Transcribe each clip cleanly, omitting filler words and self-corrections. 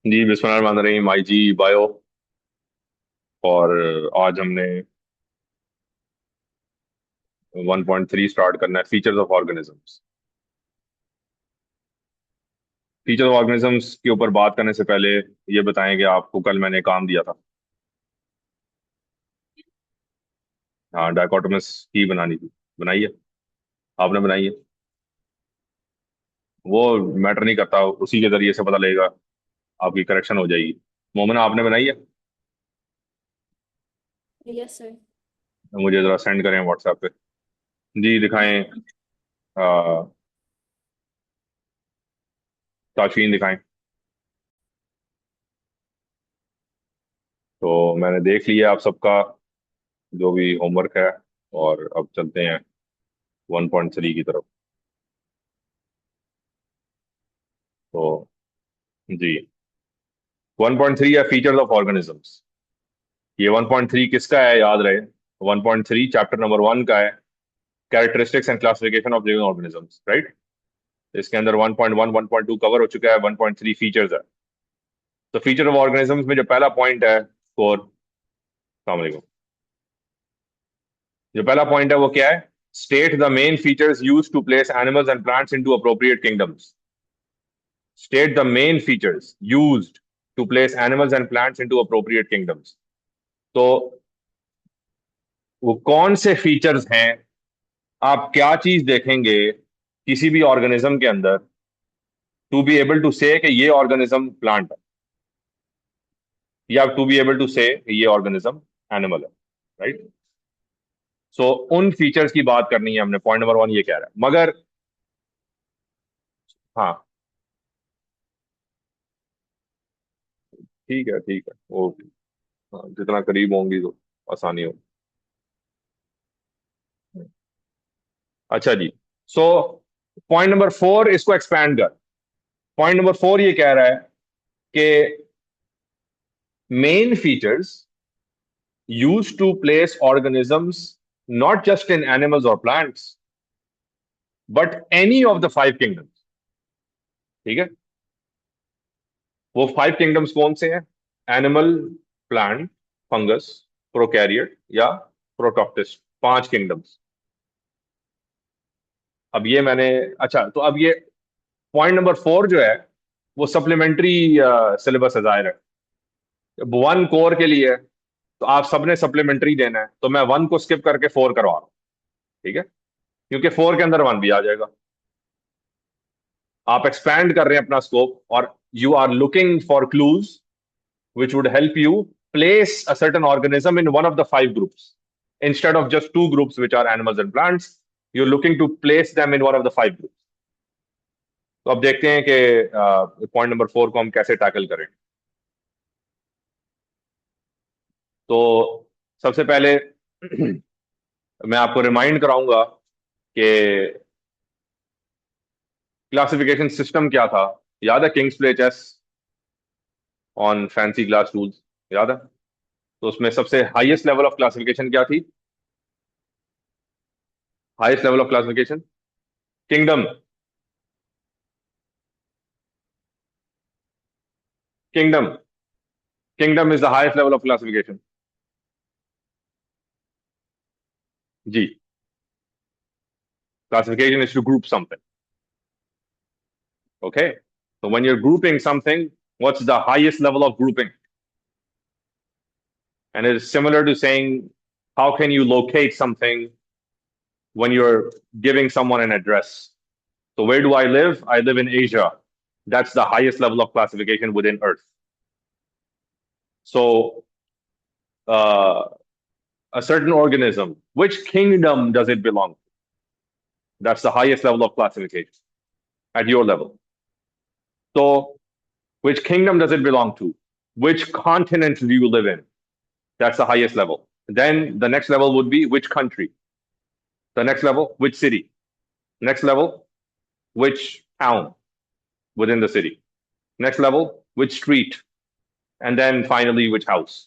जी बिस्मिल्लाहिर्रहमानिर्रहीम। आई जी बायो। और आज हमने 1.3 स्टार्ट करना है, features of organisms. Features of organisms के ऊपर बात करने से पहले ये बताएं कि आपको कल मैंने काम दिया था। हाँ, डायकोटोमस की बनानी थी। बनाई है? आपने बनाई है? वो मैटर नहीं करता, उसी के जरिए से पता लगेगा, आपकी करेक्शन हो जाएगी। मोमिना, आपने बनाई है? Yes sir. मुझे जरा सेंड करें व्हाट्सएप पे। जी दिखाएं। ताशकीन दिखाएं। तो मैंने देख लिया आप सबका जो भी होमवर्क है। और अब चलते हैं 1.3 की तरफ। तो जी, 1.3 है फीचर्स ऑफ ऑर्गेनिजम्स। ये 1.3 किसका है, याद रहे। 1.3 चैप्टर नंबर 1 का है, characteristics and classification of living organisms, right. इसके अंदर 1.1 1.2 कवर हो चुका है, 1.3 फीचर्स है। तो फीचर ऑफ ऑर्गेनिजम्स में जो पहला पॉइंट है, स्कोर। जो पहला पॉइंट है वो क्या है? State the main features use to place animals and plants into appropriate kingdoms. State the main features used to place animals and plants into appropriate kingdoms. तो वो कौन से फीचर्स हैं, आप क्या चीज देखेंगे किसी भी ऑर्गेनिज्म के अंदर टू बी एबल टू से कि ये ऑर्गेनिज्म प्लांट है, या टू बी एबल टू से ये ऑर्गेनिज्म एनिमल है, राइट। सो उन फीचर्स की बात करनी है हमने, पॉइंट नंबर 1 ये कह रहा है। मगर हाँ, ठीक है ठीक है, वो हाँ, जितना करीब होंगी तो आसानी हो। अच्छा जी। सो पॉइंट नंबर 4 इसको एक्सपैंड कर। पॉइंट नंबर 4 ये कह रहा है कि main features used to place organisms not just in animals or plants but any of the five kingdoms। ठीक है। वो फाइव किंगडम्स कौन से हैं? एनिमल, प्लांट, फंगस, प्रोकैरियोट या प्रोटोक्टिस्ट, पांच किंगडम्स। अब ये मैंने, अच्छा तो अब ये पॉइंट नंबर 4 जो है वो सप्लीमेंट्री सिलेबस है, जाहिर है। 1 कोर के लिए है, तो आप सबने सप्लीमेंट्री देना है, तो मैं 1 को स्किप करके 4 करवा रहा हूँ। ठीक है, क्योंकि 4 के अंदर 1 भी आ जाएगा। आप एक्सपैंड कर रहे हैं अपना स्कोप, और you are looking for clues which would help you place a certain organism in one of the five groups instead of just two groups which are animals and plants। you're looking to place them in one of the five groups। तो अब देखते हैं कि point number 4 को हम कैसे tackle करें। तो सबसे पहले मैं आपको रिमाइंड कराऊंगा कि क्लासिफिकेशन सिस्टम क्या था। याद है kings play chess on fancy glass rules? याद है? तो उसमें सबसे हाईएस्ट लेवल ऑफ क्लासिफिकेशन क्या थी? Highest level of classification, kingdom. Kingdom, kingdom is the highest level of classification. जी, classification is to group something. Okay, so when you're grouping something, what's the highest level of grouping? And it is similar to saying how can you locate something when you're giving someone an address. So where do I live? I live in Asia. That's the highest level of classification within Earth. So uh, a certain organism, which kingdom does it belong to? That's the highest level of classification at your level. So which kingdom does it belong to? Which continent do you live in? That's the highest level. Then the next level would be which country. The next level, which city. Next level, which town within the city. Next level, which street. And then finally, which house.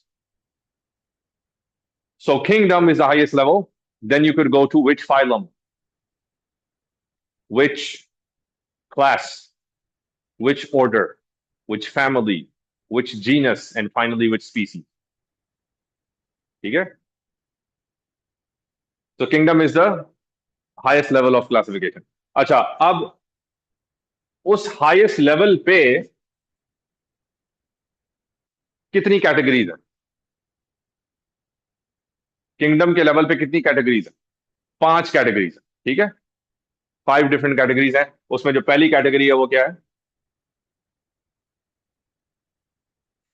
So kingdom is the highest level. Then you could go to which phylum, which class, which order, which family. which genus, and finally which species. ठीक है? So kingdom is the highest level of classification. अच्छा, अब उस highest level पे कितनी categories है? Kingdom के level पे कितनी कैटेगरीज है? 5 कैटेगरीज है, ठीक है? 5 डिफरेंट कैटेगरीज है। उसमें जो पहली कैटेगरी है वो क्या है?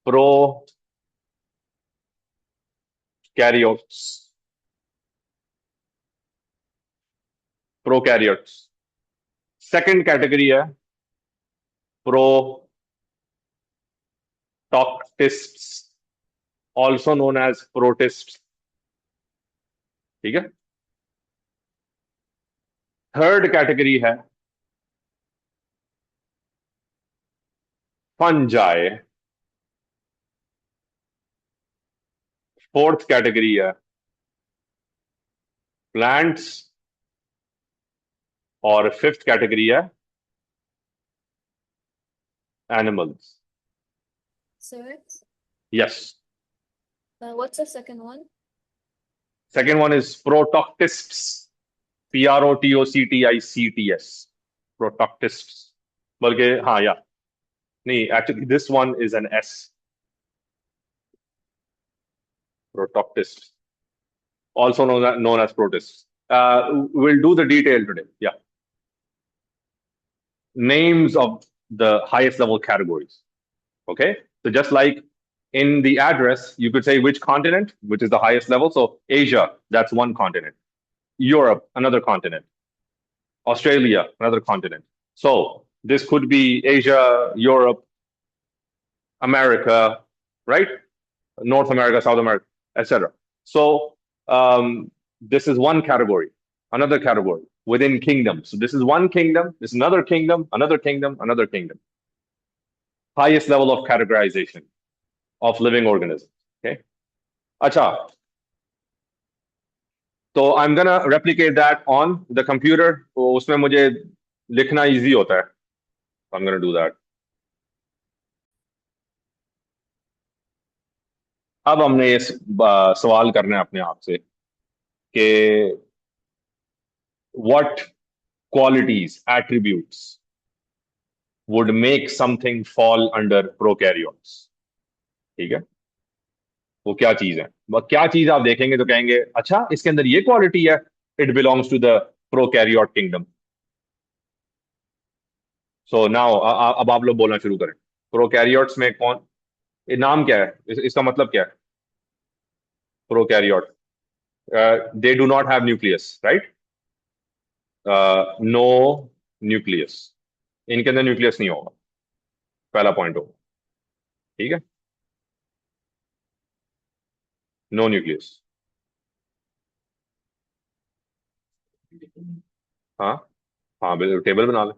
Prokaryotes. Prokaryotes. Second category है protoctists, also known as protist. ठीक है? थर्ड कैटेगरी है फंजाई। फोर्थ कैटेगरी है प्लांट्स। और फिफ्थ कैटेगरी है animals. Sir, yes. what's the second one? Second one is protoctists, PROTOCTICTS, protoctists. बल्कि हाँ, या नहीं, actually this one is an S, protoctist, also known as protists. We'll do the detail today. Yeah. Names of the highest level categories. Okay. So just like in the address, you could say which continent, which is the highest level. So Asia, that's one continent. Europe, another continent. Australia, another continent. So this could be Asia, Europe, America, right? North America, South America, etc. So this is one category. Another category within kingdoms. So this is one kingdom, this is another kingdom, another kingdom, another kingdom. Highest level of categorization of living organisms. Okay. Acha. So I'm gonna replicate that on the computer. तो उसमें मुझे लिखना easy होता है. So I'm gonna do that. अब हमने ये सवाल करना है अपने आप से कि what qualities, attributes would make something fall under prokaryotes. ठीक है? वो क्या चीज है? वो क्या चीज आप देखेंगे तो कहेंगे अच्छा इसके अंदर ये क्वालिटी है, it belongs to the prokaryote kingdom. So now अब आप लोग बोलना शुरू करें। प्रोकैरियोट्स में कौन, ये नाम क्या है, इसका मतलब क्या है? Prokaryote, they do not have nucleus, right? No nucleus, इनके अंदर न्यूक्लियस नहीं होगा, पहला पॉइंट होगा। ठीक है? No nucleus. हाँ हाँ, बिल्कुल टेबल बना ले।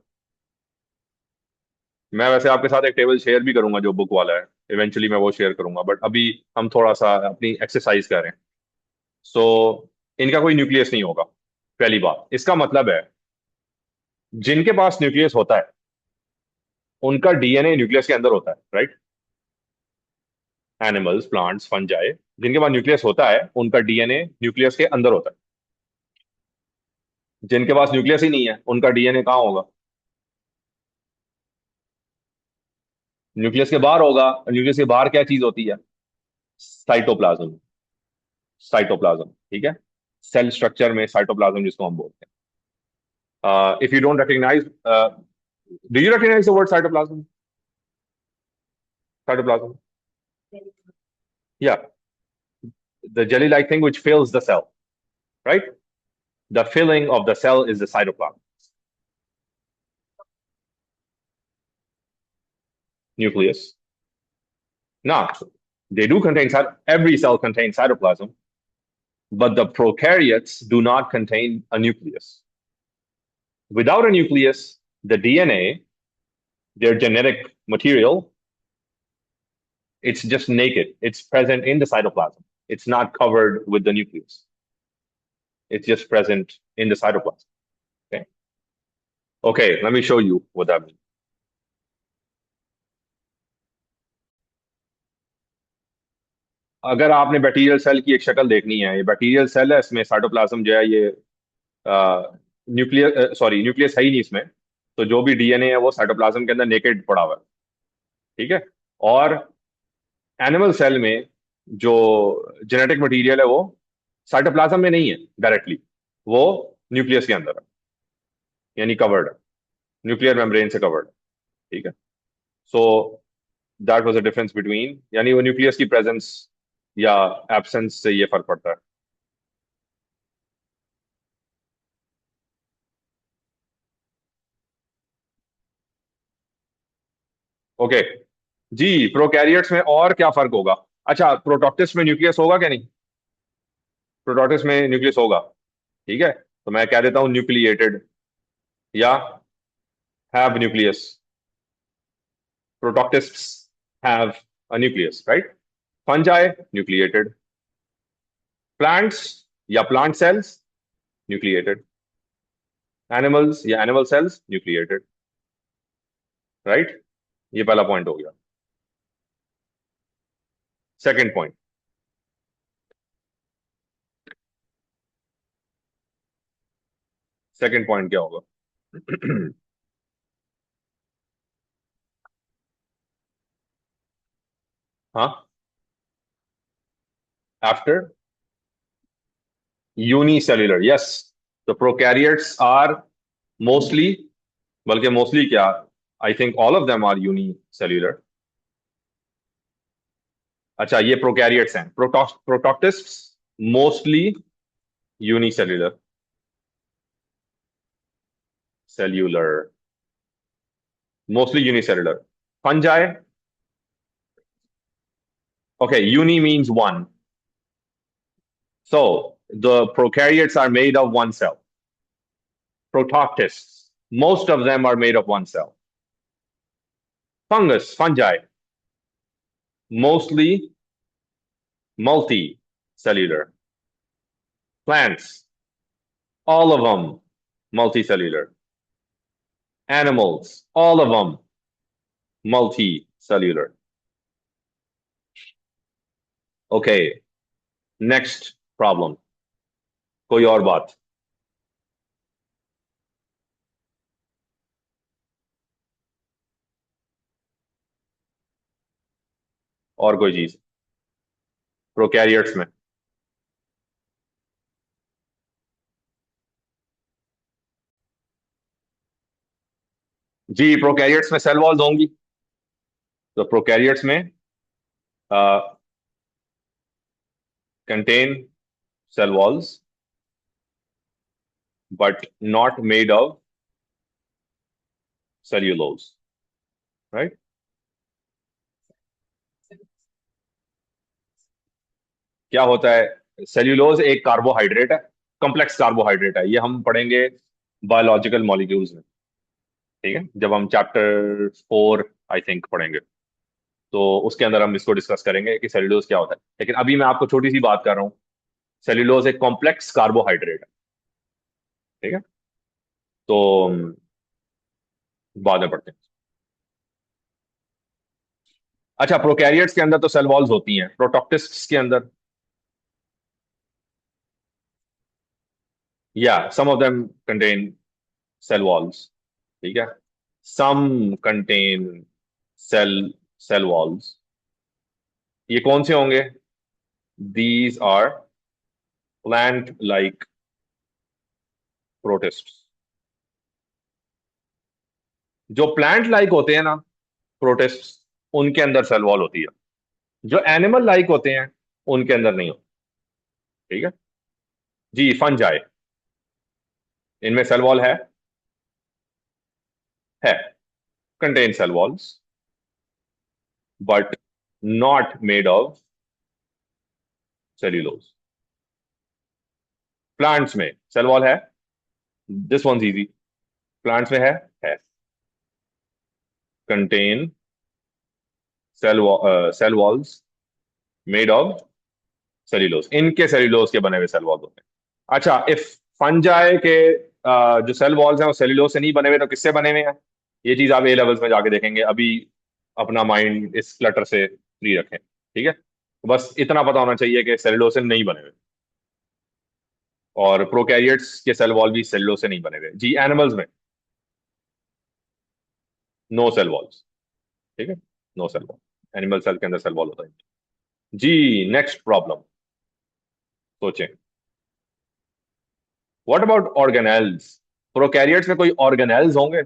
मैं वैसे आपके साथ एक टेबल शेयर भी करूंगा जो बुक वाला है, इवेंचुअली मैं वो शेयर करूंगा, बट अभी हम थोड़ा सा अपनी एक्सरसाइज कर रहे हैं। सो इनका कोई न्यूक्लियस नहीं होगा, पहली बात। इसका मतलब है जिनके पास न्यूक्लियस होता है उनका डीएनए न्यूक्लियस के अंदर होता है, राइट? एनिमल्स, प्लांट्स, फंजाई, जिनके पास न्यूक्लियस होता है उनका डीएनए न्यूक्लियस के अंदर होता है। जिनके पास न्यूक्लियस ही नहीं है उनका डीएनए कहाँ होगा? न्यूक्लियस के बाहर होगा। और न्यूक्लियस के बाहर क्या चीज होती है? साइटोप्लाज्म। साइटोप्लाज्म, ठीक है? सेल स्ट्रक्चर में साइटोप्लाज्म जिसको हम बोलते हैं। If you don't recognise, do you recognise the word cytoplasm? Cytoplasm, yeah, the jelly like thing which fills the cell, right? The filling of the cell is the cytoplasm. Nucleus. Now, they do contain, every cell contains cytoplasm, but the prokaryotes do not contain a nucleus. Without a nucleus, the DNA, their genetic material, it's just naked. It's present in the cytoplasm. It's not covered with the nucleus. It's just present in the cytoplasm. Okay. Okay, let me show you what that means. अगर आपने bacterial cell की एक शक्ल देखनी है, ये bacterial cell है, इसमें साइटोप्लाज्म जो है ये न्यूक्लियस, सॉरी न्यूक्लियस है ही नहीं इसमें। तो जो भी डीएनए है वो साइटोप्लाज्म के अंदर नेकेड पड़ा हुआ है। ठीक है। और एनिमल सेल में जो जेनेटिक मटेरियल है वो साइटोप्लाज्म में नहीं है डायरेक्टली, वो न्यूक्लियस के अंदर है, यानी कवर्ड है, न्यूक्लियर मेम्ब्रेन से कवर्ड है। ठीक है। So that was a difference between, यानी वो न्यूक्लियस की प्रेजेंस या एब्सेंस से ये फर्क पड़ता है। ओके। जी, प्रोकैरियोट्स में और क्या फर्क होगा? अच्छा, प्रोटॉक्टिस में न्यूक्लियस होगा क्या नहीं? प्रोटॉक्टिस में न्यूक्लियस होगा। ठीक है, तो मैं कह देता हूं न्यूक्लिएटेड या have nucleus. Protoctists have a nucleus, right? Fungi, nucleated. Plants या plant cells, nucleated. Animals या animal cells, nucleated. Right? ये पहला पॉइंट हो गया। सेकंड पॉइंट, सेकंड पॉइंट क्या होगा? हाँ, आफ्टर यूनिसेल्युलर, यस। तो प्रोकैरियोट्स आर मोस्टली, बल्कि मोस्टली क्या, I think all of them are unicellular. अच्छा, ये प्रोकैरियोट्स हैं। Protoctists mostly unicellular, cellular, mostly unicellular. Fungi, okay, uni means one. So the prokaryotes are made of one cell. Protoctists, most of them are made of one cell. Fungus, fungi, mostly multicellular. Plants, all of them multicellular. Animals, all of them multicellular. Okay, next problem. कोई और बात? और कोई चीज prokaryotes में? जी, prokaryotes में cell walls होंगी। तो प्रोकैरियोट्स में contain cell walls but not made of cellulose, right? क्या होता है? सेल्यूलोज एक कार्बोहाइड्रेट है, कॉम्प्लेक्स कार्बोहाइड्रेट है। ये हम पढ़ेंगे बायोलॉजिकल मॉलिक्यूल्स में। ठीक है, जब हम चैप्टर 4 आई थिंक पढ़ेंगे, तो उसके अंदर हम इसको डिस्कस करेंगे कि सेल्यूलोज क्या होता है। लेकिन अभी मैं आपको छोटी सी बात कर रहा हूँ, सेल्यूलोज एक कॉम्प्लेक्स कार्बोहाइड्रेट है। ठीक है, तो बाद में पढ़ते हैं। अच्छा, प्रोकैरियोट्स के अंदर तो सेल वॉल्स होती हैं, प्रोटॉक्टिस्ट्स के अंदर, या some of them contain cell walls. ठीक है, some contain cell cell walls. ये कौन से होंगे? These are plant like protist. जो प्लांट लाइक होते हैं ना प्रोटिस्ट, उनके अंदर सेल वॉल होती है। जो एनिमल लाइक होते हैं उनके अंदर नहीं होती। ठीक है जी, फंजाई, इनमें सेल वॉल है, contain cell walls but not made of cellulose. Plants में सेल वॉल है, दिस वन इजी। प्लांट्स में है contain cell walls made of cellulose, इनके सेल्यूलोज के बने हुए सेल वॉल्स होते हैं। अच्छा, इफ फंजाई के जो सेल वॉल्स हैं वो सेल्यूलोज से नहीं बने हुए तो किससे बने हुए हैं? ये चीज आप ए लेवल्स में जाके देखेंगे। अभी अपना माइंड इस क्लटर से फ्री रखें। ठीक है, बस इतना पता होना चाहिए कि सेलुलोज से नहीं बने हुए, और प्रोकैरियोट्स के सेल वॉल भी सेलुलोज से नहीं बने हुए जी। एनिमल्स में नो सेल वॉल्स, ठीक है, no cell wall, animal cell के अंदर सेल वॉल होता है जी। नेक्स्ट प्रॉब्लम सोचें, व्हाट अबाउट ऑर्गेनेल्स? प्रोकैरियोट्स में कोई ऑर्गेनेल्स होंगे,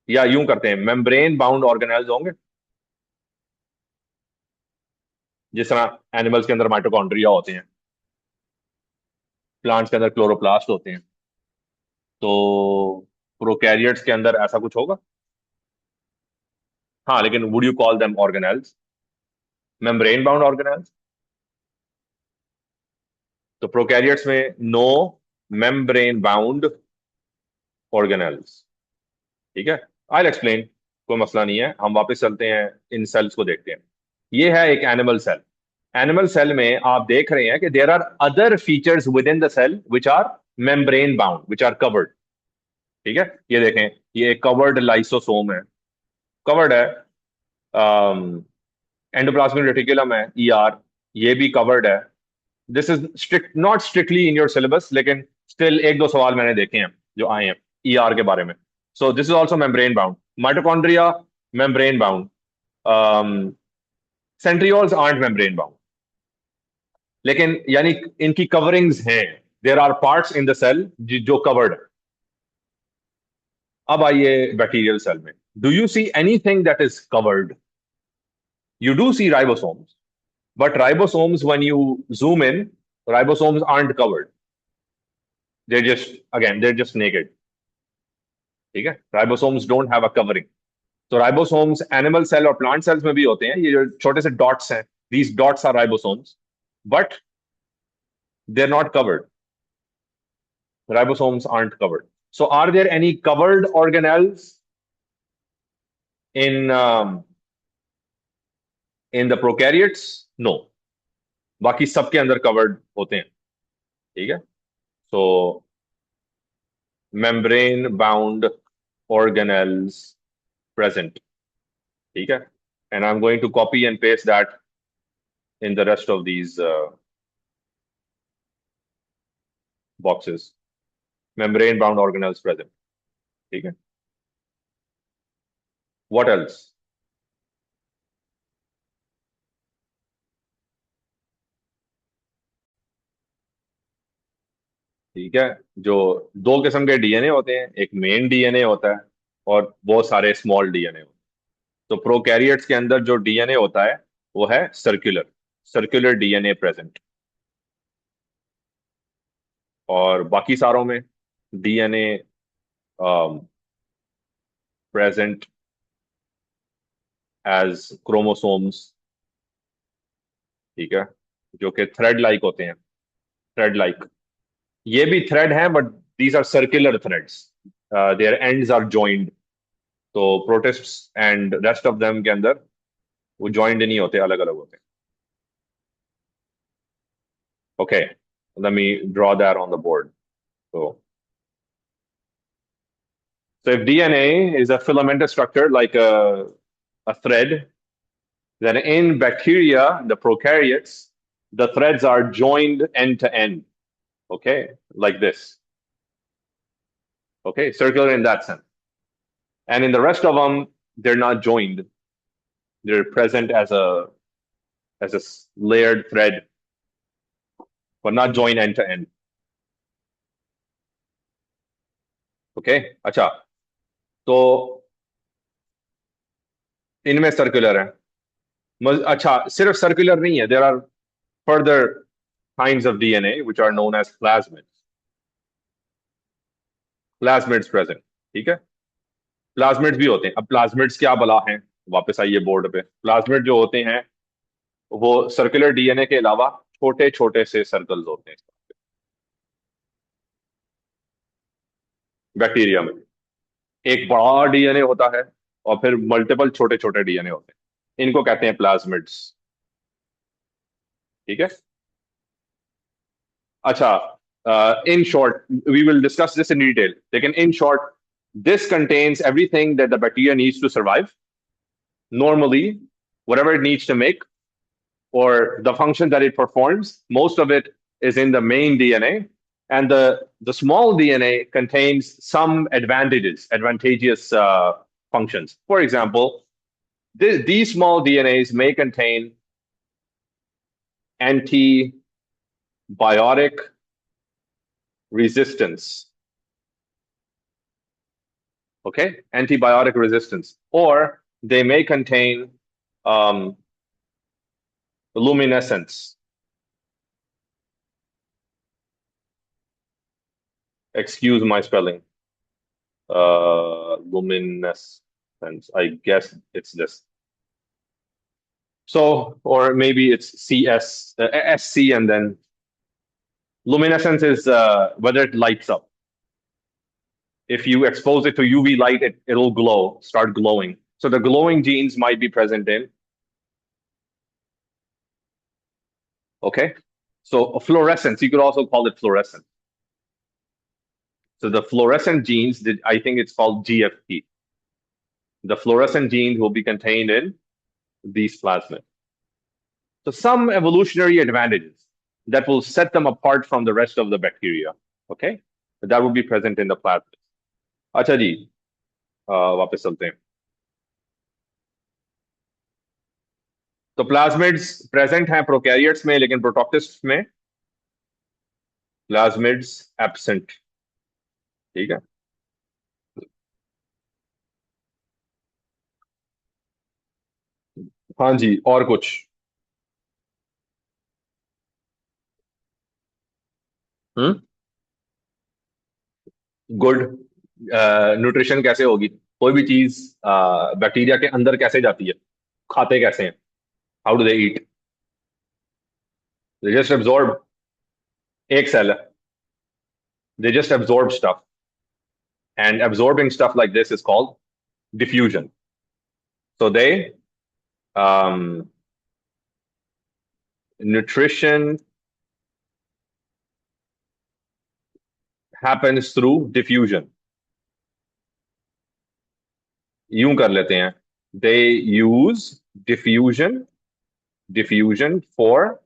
या यूं करते हैं मेम्ब्रेन बाउंड ऑर्गेनेल्स होंगे, जिस तरह एनिमल्स के अंदर माइटोकॉन्ड्रिया होते हैं, प्लांट्स के अंदर क्लोरोप्लास्ट होते हैं, तो प्रोकैरियोट्स के अंदर ऐसा कुछ होगा? हाँ, लेकिन would you call them organelles, membrane bound organelles? तो प्रोकैरियोट्स में नो मेम्ब्रेन बाउंड ऑर्गेनेल्स, ठीक है। आई एक्सप्लेन, कोई मसला नहीं है, हम वापस चलते हैं, इन सेल्स को देखते हैं। ये है एक एनिमल सेल। एनिमल सेल में आप देख रहे हैं कि there are other features with in the cell which are membrane bound, which are covered, ठीक है। ये देखें, ये एक कवर्ड लाइसोसोम है, कवर्ड है। एंडोप्लाज्मिक रेटिकुलम है, ईआर, ये भी कवर्ड है। This is strict, not strictly in your syllabus, लेकिन स्टिल एक दो सवाल मैंने देखे हैं जो आए हैं ईआर के बारे में। So this is also membrane bound. Mitochondria membrane bound, centrioles aren't membrane bound, लेकिन यानी इनकी कवरिंग्स हैं, there are parts in the cell जो कवर्ड है। अब आइए बैक्टीरियल सेल में, do you see anything that is covered? You do see ribosomes, but ribosomes, when you zoom in, ribosomes aren't covered. They're just, again, they're just naked. ठीक है, ribosomes don't have a covering. तो ribosomes animal cell और plant cells में भी होते हैं, ये जो छोटे से dots हैं, these dots are ribosomes, but they're not covered. Ribosomes aren't covered. So are there any covered organelles in the prokaryotes? No. बाकी सबके अंदर covered होते हैं, ठीक है। So membrane bound organelles present, ठीक है, and I'm going to copy and paste that in the rest of these boxes. Membrane bound organelles present, ठीक है। What else? ठीक है, जो दो किस्म के डीएनए होते हैं, एक मेन डीएनए होता है और बहुत सारे स्मॉल डीएनए होते हैं। तो प्रोकैरियोट्स के अंदर जो डीएनए होता है वो है सर्कुलर, सर्कुलर डीएनए प्रेजेंट, और बाकी सारों में डीएनए प्रेजेंट एज क्रोमोसोम्स, ठीक है, जो कि थ्रेड लाइक होते हैं, थ्रेड लाइक। ये भी थ्रेड हैं, but these are circular threads, their ends are joined. तो protists and rest of them के अंदर वो जॉइंड नहीं होते, अलग अलग होते हैं। Okay, let me draw that on the board. So if DNA is a filamentous structure like a thread, then in bacteria, the prokaryotes, the threads are joined end to end, okay, like this. Okay, circular in that sense. And in the rest of them, they're not joined. They're present as a layered thread, but not joined end to end. Okay, अच्छा, तो इनमें circular है। अच्छा, सिर्फ circular नहीं है, there are further kinds of DNA which are known as plasmids. Plasmids present, ठीक है। प्लाज्मिड्स भी होते हैं। अब प्लाज्मिड्स क्या बला हैं, वापस आइए बोर्ड पे। प्लाज्मिड जो होते हैं वो सर्कुलर डीएनए के अलावा छोटे छोटे से सर्कल्स होते हैं बैक्टीरिया में। एक बड़ा डीएनए होता है और फिर मल्टीपल छोटे छोटे डीएनए होते हैं, इनको कहते हैं प्लाज्मिड्स, ठीक है। अच्छा, in short we will discuss this in detail, लेकिन in short this contains everything that the bacteria needs to survive normally, whatever it needs to make, or the function that it performs, most of it is in the main DNA. And the small DNA contains some advantageous functions. For example, these small DNAs may contain antibiotic resistance. Okay, antibiotic resistance, or they may contain luminescence. Excuse my spelling. Luminescence. I guess it's this. So, or maybe it's SC, and then luminescence is whether it lights up. If you expose it to UV light, it'll glow, start glowing. So the glowing genes might be present in. Okay. So fluorescence, you could also call it fluorescence. So the fluorescent genes, I think it's called GFP. The fluorescent genes will be contained in these plasmids. So some evolutionary advantages that will set them apart from the rest of the bacteria. Okay. That will be present in the plasmids. अच्छा जी, वापस चलते हैं. तो plasmids present हैं prokaryotes में, लेकिन प्रोटोक्टिस्ट में plasmids absent. ठीक है. हाँ जी, और कुछ? गुड. न्यूट्रिशन कैसे होगी? कोई भी चीज बैक्टीरिया के अंदर कैसे जाती है? खाते कैसे हैं? How do they eat? They just absorb. एक सेल है, they just absorb stuff, and absorbing stuff like this is called diffusion. So they nutrition happens through diffusion. यूं कर लेते हैं, they use diffusion for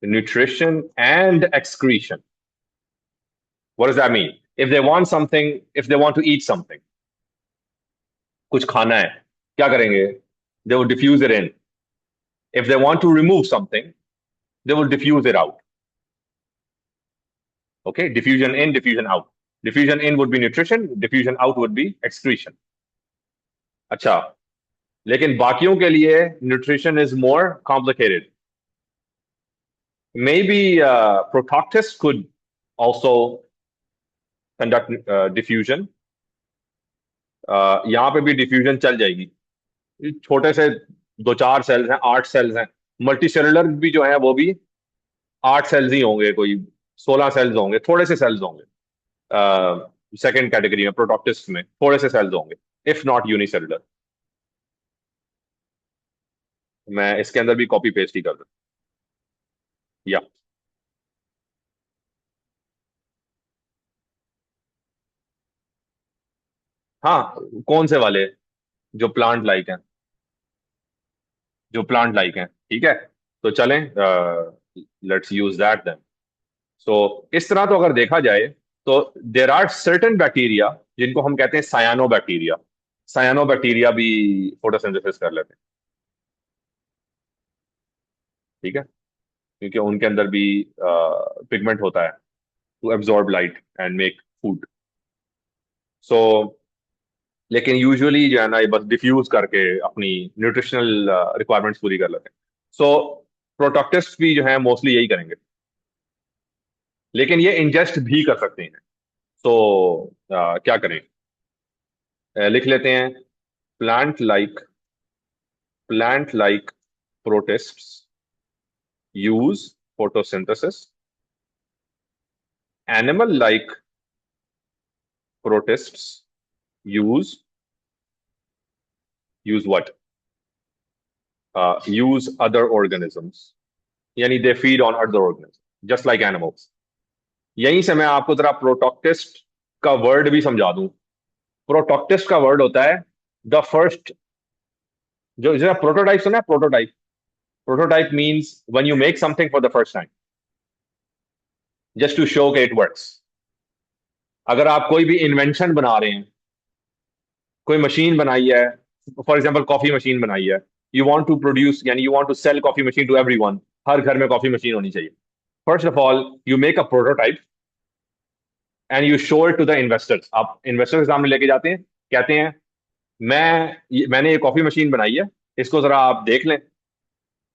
nutrition and excretion. What does that mean? If they want to eat something, कुछ खाना है, क्या करेंगे? They will diffuse it in. If they want to remove something, they will diffuse it out. Okay, diffusion in, diffusion out. Diffusion in would be nutrition, diffusion out would be excretion. अच्छा, लेकिन बाकियों के लिए nutrition is more complicated. Maybe Protoctis could also conduct diffusion. यहाँ पे भी diffusion चल जाएगी. छोटे से 2-4 सेल्स हैं, 8 सेल्स हैं. मल्टीसेलुलर भी जो है वो भी 8 सेल्स ही होंगे, कोई 16 सेल्स होंगे, थोड़े से सेल्स होंगे. सेकेंड कैटेगरी में प्रोटोक्टिस्ट में थोड़े से सेल्स होंगे, इफ नॉट यूनिसेलुलर. मैं इसके अंदर भी कॉपी पेस्ट ही कर दूं. या हाँ, कौन से वाले? जो प्लांट लाइक हैं, ठीक है. तो चलें, लेट्स यूज दैट देन. सो इस तरह तो अगर देखा जाए तो देर आर सर्टेन बैक्टीरिया जिनको हम कहते हैं सायानो बैक्टीरिया. सायानो बैक्टीरिया भी फोटोसिंथेसिस कर लेते हैं. ठीक है, क्योंकि उनके अंदर भी पिगमेंट होता है to absorb light and make food. So लेकिन यूजुअली जो है ना, ये बस डिफ्यूज करके अपनी न्यूट्रिशनल रिक्वायरमेंट्स पूरी कर लेते हैं. सो प्रोटोक्टिस्ट भी जो है मोस्टली यही करेंगे, लेकिन ये इंजेस्ट भी कर सकते हैं. तो क्या करें? लिख लेते हैं, plant like protists use photosynthesis. Animal like protists use what? Use other organisms. यानी they feed on other organisms just like animals. यहीं से मैं आपको जरा प्रोटोक्टिस्ट का वर्ड भी समझा दूं. प्रोटोक्टिस्ट का वर्ड होता है द फर्स्ट, जो जरा प्रोटोटाइप सुना है, prototype. Prototype means when you make something for the first time, just to show that it works. अगर आप कोई भी इन्वेंशन बना रहे हैं, कोई मशीन बनाई है, फॉर एग्जांपल कॉफी मशीन बनाई है, यू वांट टू प्रोड्यूस यानी you want to sell coffee machine to everyone, हर घर में कॉफी मशीन होनी चाहिए. First of all you make a prototype and you show it to the investors. आप investor के सामने लेके जाते हैं, कहते हैं मैंने ये कॉफी मशीन बनाई है, इसको जरा आप देख लें,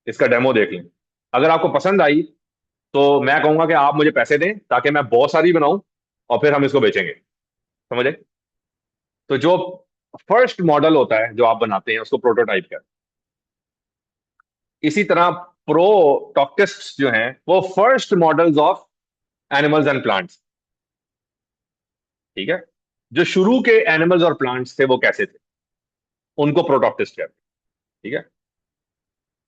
इसका डेमो देख लें. अगर आपको पसंद आई तो मैं कहूंगा कि आप मुझे पैसे दें ताकि मैं बहुत सारी बनाऊं और फिर हम इसको बेचेंगे. समझे? तो जो फर्स्ट मॉडल होता है जो आप बनाते हैं उसको प्रोटोटाइप कहते हैं. इसी तरह प्रोटॉक्टिस्ट जो हैं वो first models of animals and plants. ठीक है? जो शुरू के एनिमल्स और प्लांट्स थे वो कैसे थे, उनको प्रोटॉक्टिस्ट कहते हैं. ठीक है?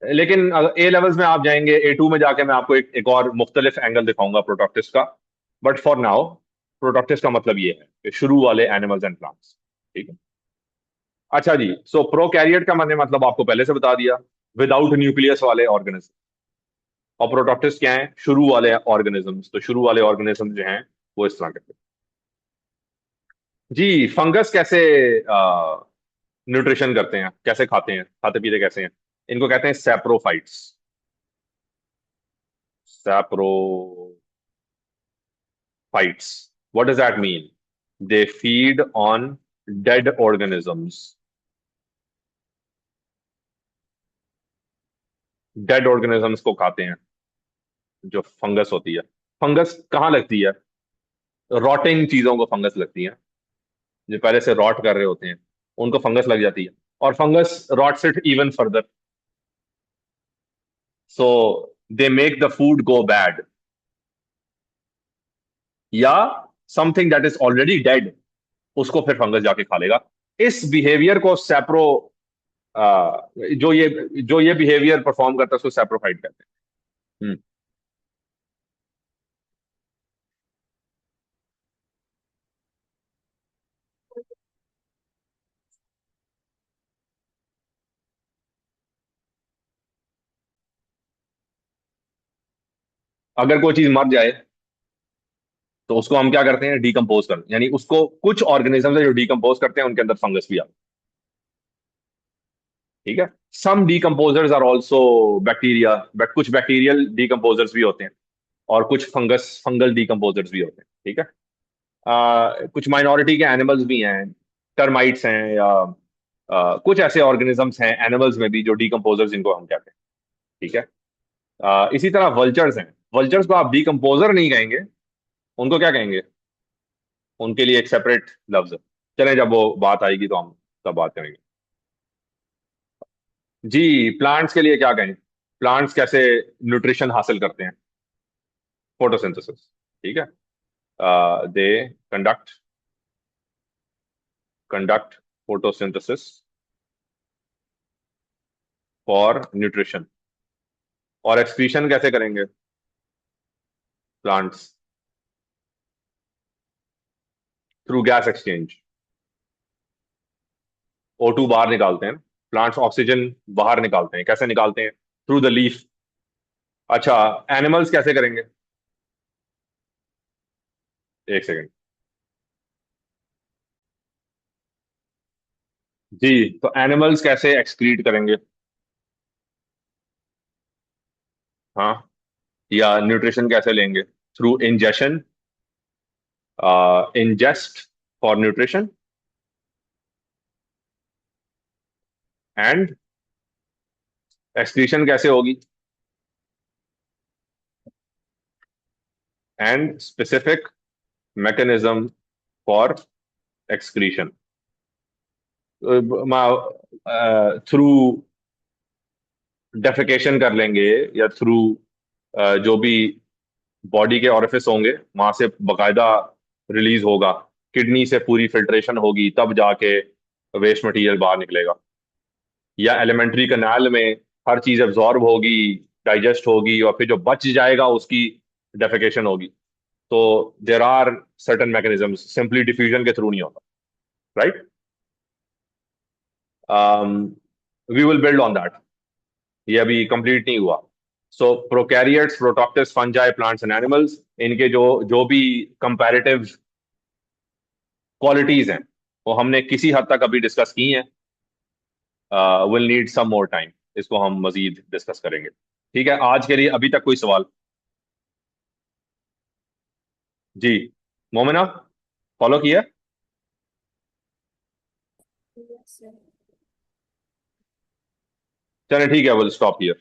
लेकिन ए लेवल्स में आप जाएंगे, A2 में जाके मैं आपको एक और मुख्तलिफ एंगल दिखाऊंगा प्रोटॉक्टिस्ट का. बट फॉर नाउ प्रोटॉक्टिस्ट का मतलब ये है कि शुरू वाले एनिमल्स एंड प्लांट्स. ठीक है? अच्छा जी, सो प्रोकैरियोट का मैंने मतलब आपको पहले से बता दिया, विदाउट न्यूक्लियस वाले ऑर्गेनिज्म. और प्रोटॉक्टिस्ट क्या है? शुरू वाले ऑर्गेनिजम्स. तो शुरू वाले ऑर्गेनिज्म जो हैं वो इस तरह के थे. जी, फंगस कैसे न्यूट्रिशन करते हैं, कैसे खाते हैं, खाते पीते कैसे हैं? इनको कहते हैं saprophytes. Saprophytes. What does that mean? They feed on dead organisms. Dead organisms को खाते हैं. जो फंगस होती है, फंगस कहाँ लगती है? रॉटिंग चीजों को फंगस लगती है. जो पहले से रॉट कर रहे होते हैं उनको फंगस लग जाती है. और fungus rots it even further, so they make the food go bad. या something that is already dead उसको फिर फंगस जाके खा लेगा. इस बिहेवियर को सैप्रो जो ये बिहेवियर परफॉर्म करता है उसको सैप्रोफाइट कहते हैं. अगर कोई चीज मर जाए तो उसको हम क्या करते हैं? डिकम्पोज करते हैं. यानी उसको कुछ ऑर्गेनिज्म है जो डिकम्पोज करते हैं, उनके अंदर फंगस भी आता है. ठीक है? Some decomposers are also bacteria, but कुछ बैक्टीरियल डिकम्पोजर्स भी होते हैं और कुछ फंगल डिकम्पोजर्स भी होते हैं. ठीक है? कुछ माइनॉरिटी के एनिमल्स भी हैं, टर्माइट्स हैं, या कुछ ऐसे ऑर्गेनिजम्स हैं एनिमल्स में भी जो डिकम्पोजर्स, जिनको हम कहते हैं. ठीक है? इसी तरह वल्चर्स हैं. वल्चर्स को आप डिकम्पोजर नहीं कहेंगे, उनको क्या कहेंगे? उनके लिए एक सेपरेट लफ्ज है. चलें, जब वो बात आएगी तो हम तब बात करेंगे. जी, प्लांट्स के लिए क्या कहें? प्लांट्स कैसे न्यूट्रिशन हासिल करते हैं? फोटोसिंथेसिस. ठीक है? They conduct conduct photosynthesis for nutrition. और एक्सक्रीशन कैसे करेंगे plants? Through gas exchange. O2 बाहर निकालते हैं. प्लांट्स ऑक्सीजन बाहर निकालते हैं. कैसे निकालते हैं? Through the leaf. अच्छा, एनिमल्स कैसे करेंगे? एक सेकेंड. जी, तो एनिमल्स कैसे एक्सक्रीट करेंगे? हाँ, या न्यूट्रिशन कैसे लेंगे? Through ingestion, ingest for nutrition, and excretion कैसे होगी? And specific mechanism for excretion. Through defecation कर लेंगे, या थ्रू जो भी बॉडी के ऑरिफिस होंगे वहां से बकायदा रिलीज होगा. किडनी से पूरी फिल्ट्रेशन होगी तब जाके वेस्ट मटेरियल बाहर निकलेगा. या एलिमेंट्री कैनाल में हर चीज एब्जॉर्ब होगी, डाइजेस्ट होगी, और फिर जो बच जाएगा उसकी डेफिकेशन होगी. तो there are certain mechanism, simply diffusion के थ्रू नहीं होता. Right? We will build on that. ये अभी कंप्लीट नहीं हुआ। So prokaryotes, protoctist, fungi, plants and animals, इनके जो जो भी कंपैरेटिव क्वालिटीज हैं वो हमने किसी हद तक अभी डिस्कस की हैं। Will need some more time, इसको हम मजीद डिस्कस करेंगे। ठीक है, आज के लिए अभी तक कोई सवाल? जी, मोमिना, फॉलो किया? Yes, sir. चलें ठीक है, विल स्टॉप हियर।